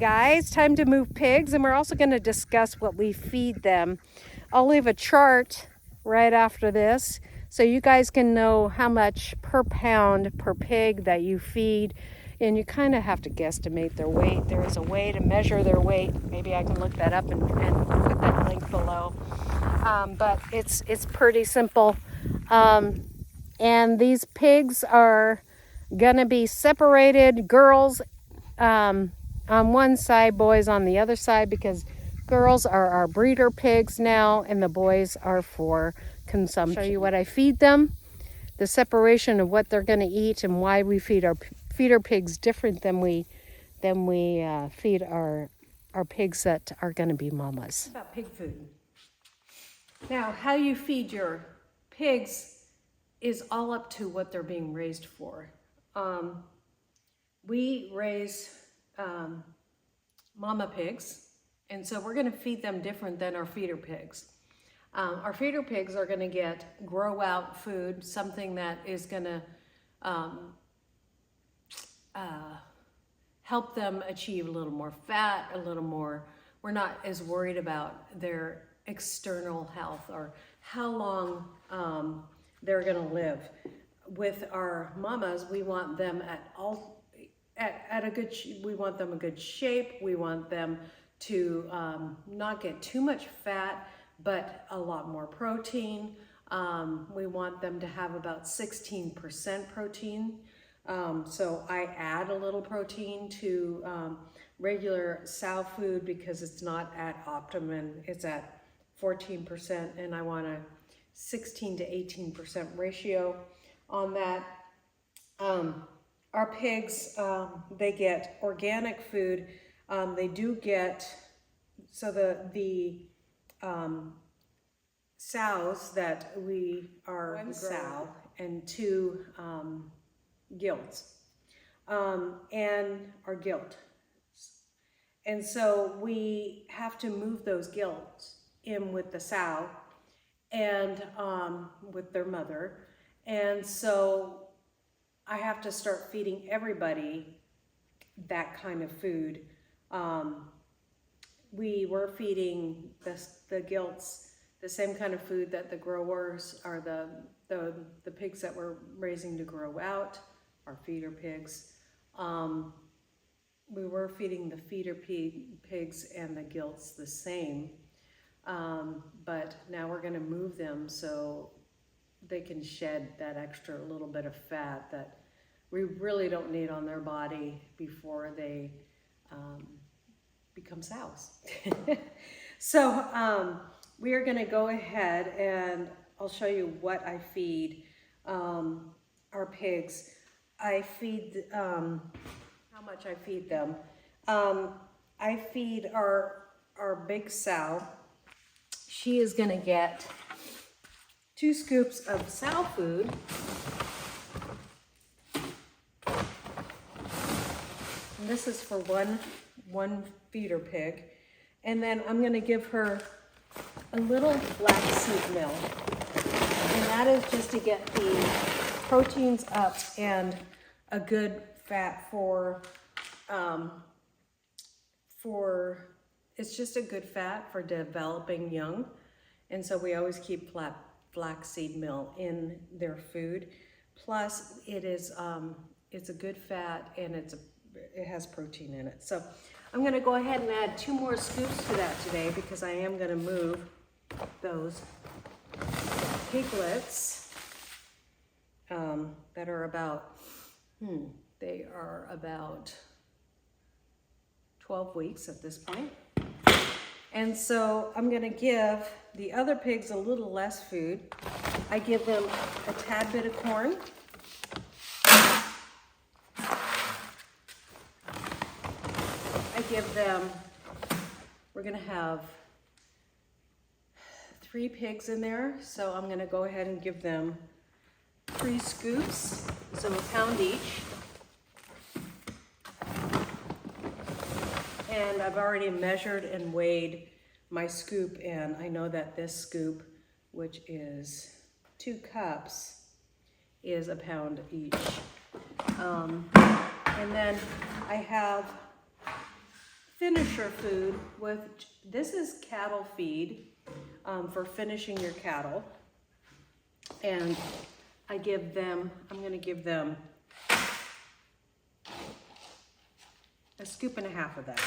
guys, time to move pigs, and we're also going to discuss what we feed them. I'll leave a chart right after this so you guys can know how much per pound per pig that you feed, and you kind of have to guesstimate their weight. There is a way to measure their weight. Maybe I can look that up and put that link below. But it's pretty simple. And these pigs are gonna be separated, girls on one side, boys on the other side, because girls are our breeder pigs now and the boys are for consumption. I'll show you what I feed them, the separation of what they're going to eat, and why we feed our pigs different than we feed our pigs that are going to be mamas. About pig food. Now, how you feed your pigs is all up to what they're being raised for. We raise mama pigs, and so we're going to feed them different than our feeder pigs. Our feeder pigs are going to get grow out food, something that is going to help them achieve a little more fat, a little more, we're not as worried about their external health or how long they're going to live. With our mamas, we want them we want them a good shape. We want them to not get too much fat, but a lot more protein. We want them to have about 16% protein. So I add a little protein to regular sow food because it's not at optimum. It's at 14%, and I want a 16 to 18% ratio on that. Our pigs, they get organic food. They do get, so the sows that we are, one sow and two gilts, and our gilt. And so we have to move those gilts in with the sow and with their mother. And so I have to start feeding everybody that kind of food. We were feeding the gilts the same kind of food that the growers are the pigs that we're raising to grow out, our feeder pigs. We were feeding the feeder pigs and the gilts the same, but now we're going to move them so they can shed that extra little bit of fat that we really don't need on their body before they become sows. So we are going to go ahead and I'll show you what I feed our pigs. I feed, how much I feed them. I feed our big sow. She is going to get 2 scoops of sow food. And this is for one feeder pig. And then I'm going to give her a little flaxseed milk. And that is just to get the proteins up and a good fat it's just a good fat for developing young. And so we always keep flaxseed milk in their food. Plus it is, it's a good fat and it has protein in it. So I'm gonna go ahead and add 2 more scoops to that today because I am gonna move those piglets that are about, they are about 12 weeks at this point. And so I'm gonna give the other pigs a little less food. I give them a tad bit of corn. I give them, we're gonna have 3 pigs in there, so I'm gonna go ahead and give them 3 scoops, so a pound each. And I've already measured and weighed my scoop, and I know that this scoop, which is 2 cups, is a pound each. And then I have finisher food with, this is cattle feed for finishing your cattle. And I give them, I'm gonna give them a scoop and a half of that.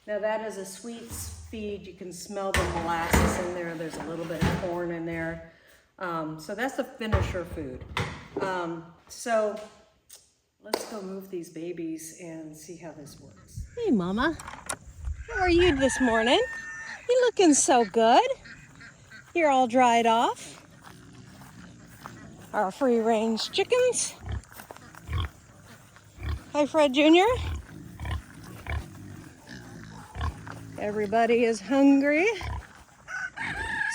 Now that is a sweet feed. You can smell the molasses in there. There's a little bit of corn in there. So that's the finisher food. So let's go move these babies and see how this works. Hey Mama, how are you this morning? You looking so good. You're all dried off. Our free range chickens. Hi Fred Jr. Everybody is hungry.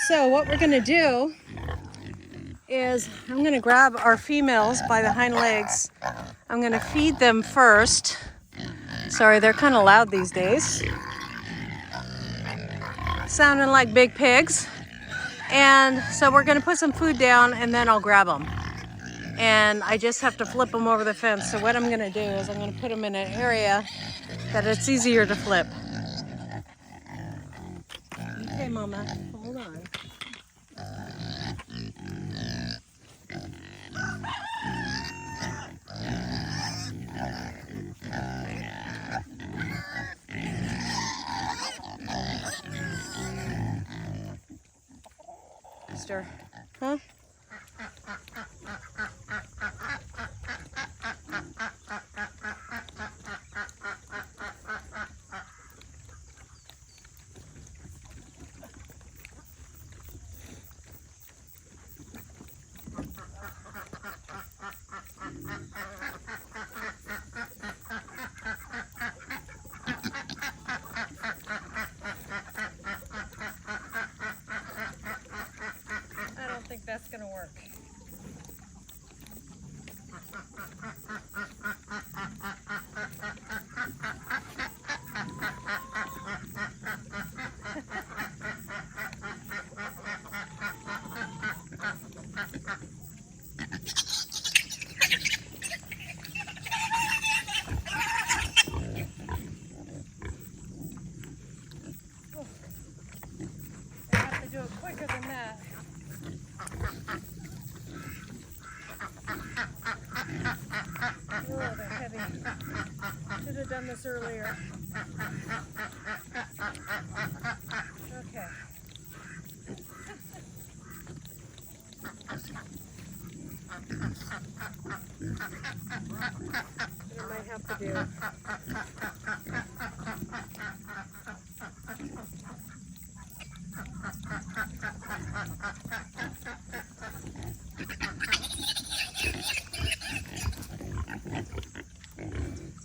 So what we're gonna do is I'm gonna grab our females by the hind legs. I'm gonna feed them first. Sorry, they're kind of loud these days. Sounding like big pigs. And so we're gonna put some food down and then I'll grab them. And I just have to flip them over the fence. So what I'm gonna do is I'm gonna put them in an area that it's easier to flip. Okay, Mama, hold on. Sister, huh? I don't think that's gonna work. I have to do it quicker than that. Oh, they're heavy. Should have done this earlier. Okay. What I might have to do.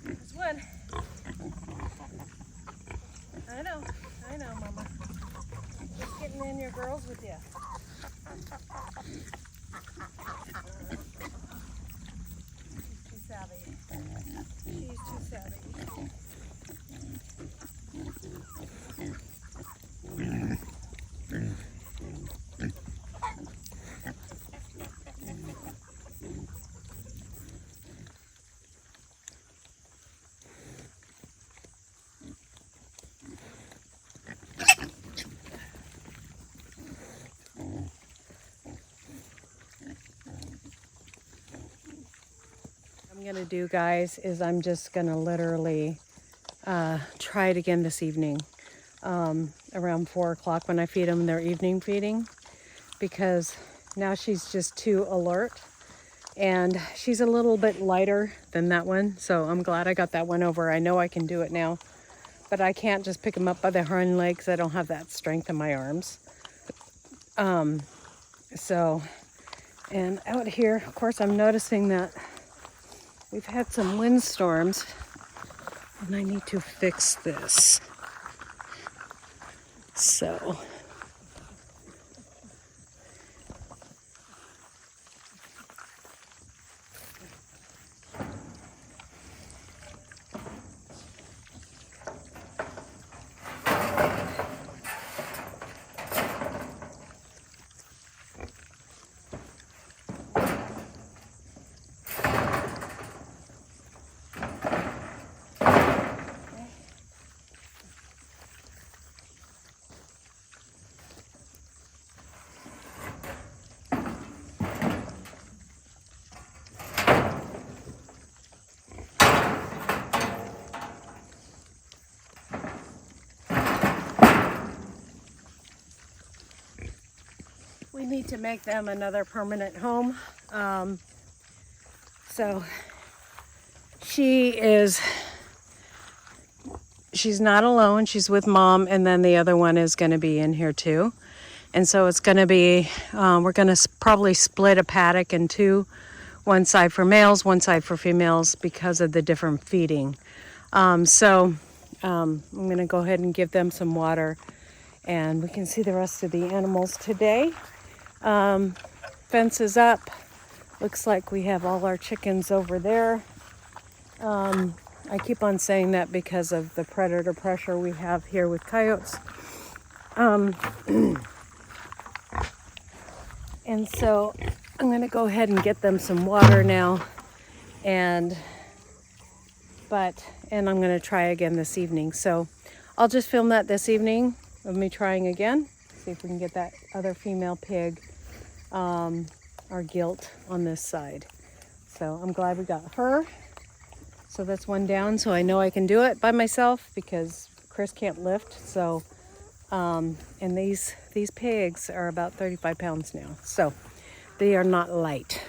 There's one. I know, Mama. Just getting in your girls with you. She's too savvy. She's too savvy. I'm gonna do, guys, is I'm just gonna literally try it again this evening around 4 o'clock when I feed them their evening feeding, because now she's just too alert and she's a little bit lighter than that one. So I'm glad I got that one over. I know I can do it now, but I can't just pick them up by the hind legs. I don't have that strength in my arms. And out here, of course, I'm noticing that we've had some windstorms and I need to fix this. So need to make them another permanent home. So she's not alone. She's with Mom, and then the other one is going to be in here too. And so it's going to be, we're going to probably split a paddock in two, one side for males, one side for females, because of the different feeding. I'm going to go ahead and give them some water, and we can see the rest of the animals today. Fence is up. Looks like we have all our chickens over there. I keep on saying that because of the predator pressure we have here with coyotes. And so I'm going to go ahead and get them some water now. And I'm going to try again this evening. So I'll just film that this evening of me trying again. See if we can get that other female pig or gilt on this side. So I'm glad we got her. So that's one down. So I know I can do it by myself because Chris can't lift. So, and these pigs are about 35 pounds now. So they are not light.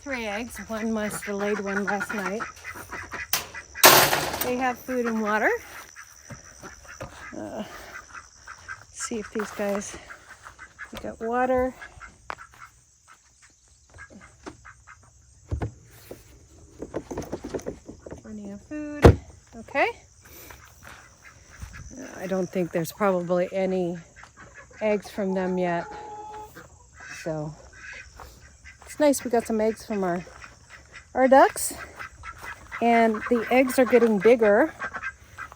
Three eggs. One must have laid one last night. They have food and water. See if these guys got water. Plenty of food. Okay. I don't think there's probably any eggs from them yet. So it's nice we got some eggs from our ducks. And the eggs are getting bigger.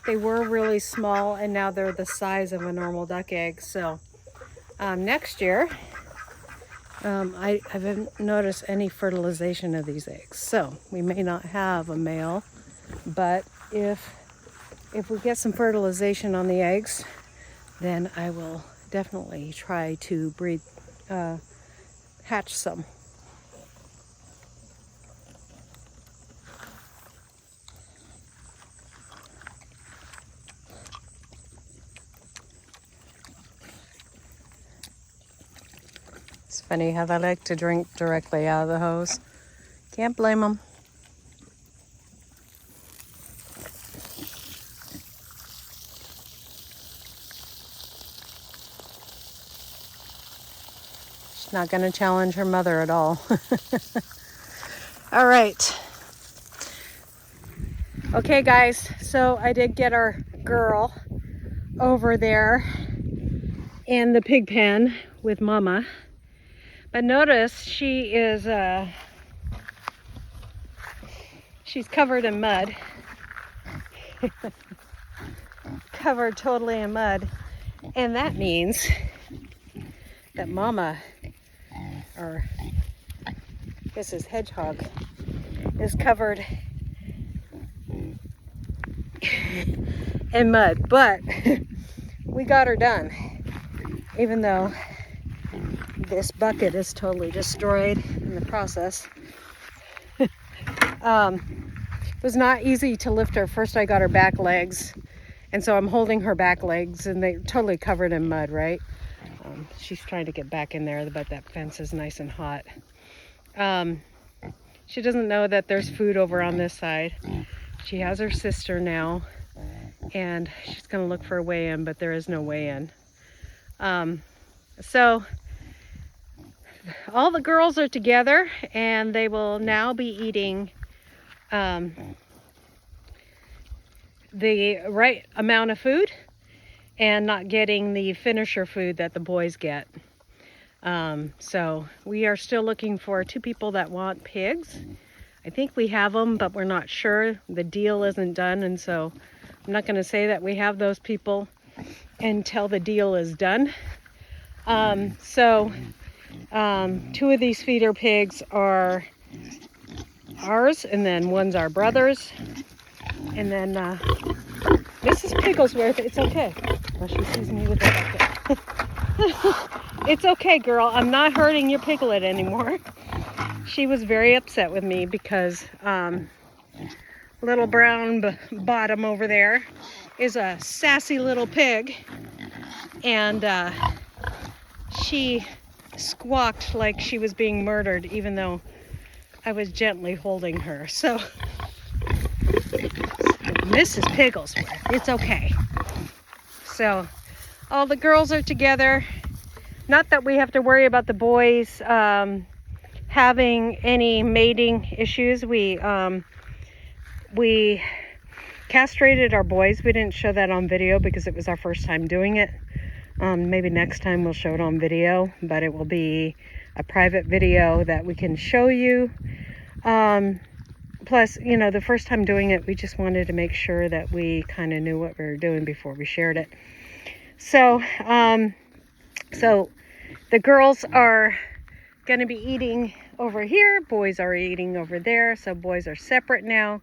They were really small and now they're the size of a normal duck egg. So next year, I haven't noticed any fertilization of these eggs. So we may not have a male, but if we get some fertilization on the eggs, then I will definitely try to hatch some. It's funny how they like to drink directly out of the hose. Can't blame them. She's not going to challenge her mother at all. All right. Okay, guys. So I did get our girl over there in the pig pen with Mama. But notice she is, she's covered in mud. Covered totally in mud. And that means that Mama, or this is Hedgehog, is covered in mud. But we got her done, even though this bucket is totally destroyed in the process. It was not easy to lift her. First I got her back legs, and so I'm holding her back legs, and they're totally covered in mud, right? She's trying to get back in there, but that fence is nice and hot. She doesn't know that there's food over on this side. She has her sister now, and she's gonna look for a way in, but there is no way in. So all the girls are together, and they will now be eating the right amount of food and not getting the finisher food that the boys get. So we are still looking for 2 people that want pigs. I think we have them, but we're not sure. The deal isn't done, and so I'm not going to say that we have those people until the deal is done. Two of these feeder pigs are ours, and then one's our brother's. And then Mrs. Pigglesworth, it's okay. Well, she sees me with a bucket. It's okay, girl. I'm not hurting your piglet anymore. She was very upset with me because little brown bottom over there is a sassy little pig, and she squawked like she was being murdered, even though I was gently holding her. So Mrs. Pigglesworth, it's okay. So all the girls are together. Not that we have to worry about the boys having any mating issues. We castrated our boys. We didn't show that on video because it was our first time doing it. Maybe next time we'll show it on video, but it will be a private video that we can show you. Plus, you know, the first time doing it, we just wanted to make sure that we kind of knew what we were doing before we shared it. So the girls are going to be eating over here. Boys are eating over there. So boys are separate now.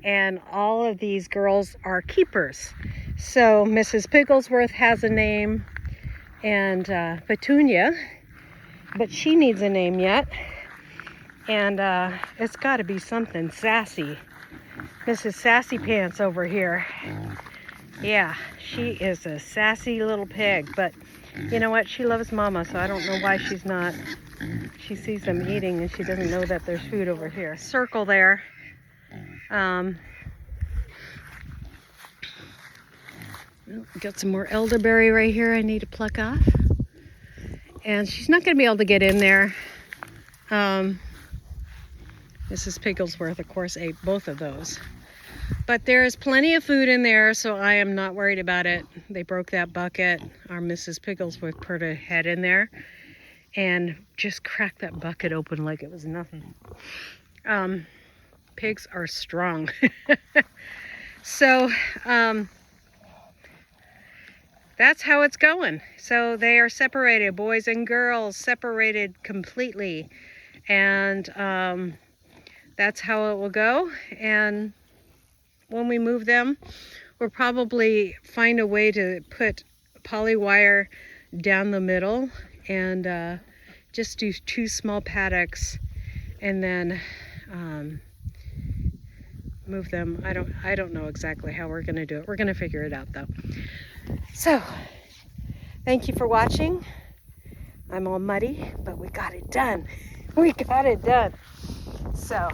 And all of these girls are keepers. So Mrs. Pigglesworth has a name, and Petunia, but she needs a name yet. And it's got to be something sassy. Mrs. Sassy Pants over here. Yeah, she is a sassy little pig, but you know what? She loves Mama, so I don't know why she's not. She sees them eating and she doesn't know that there's food over here. Circle there. Got some more elderberry right here I need to pluck off. And she's not going to be able to get in there. Mrs. Pigglesworth, of course, ate both of those. But there is plenty of food in there, so I am not worried about it. They broke that bucket. Our Mrs. Pigglesworth put her head in there and just cracked that bucket open like it was nothing. Pigs are strong. So, that's how it's going. So they are separated, boys and girls, separated completely. And that's how it will go. And when we move them, we'll probably find a way to put poly wire down the middle and just do 2 small paddocks and then move them. I don't know exactly how we're going to do it. We're going to figure it out though. So, thank you for watching. I'm all muddy, but we got it done. We got it done. So,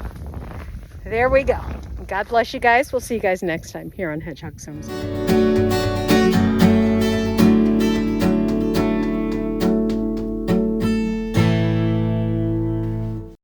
there we go. God bless you guys. We'll see you guys next time here on Hedgehog Homestead.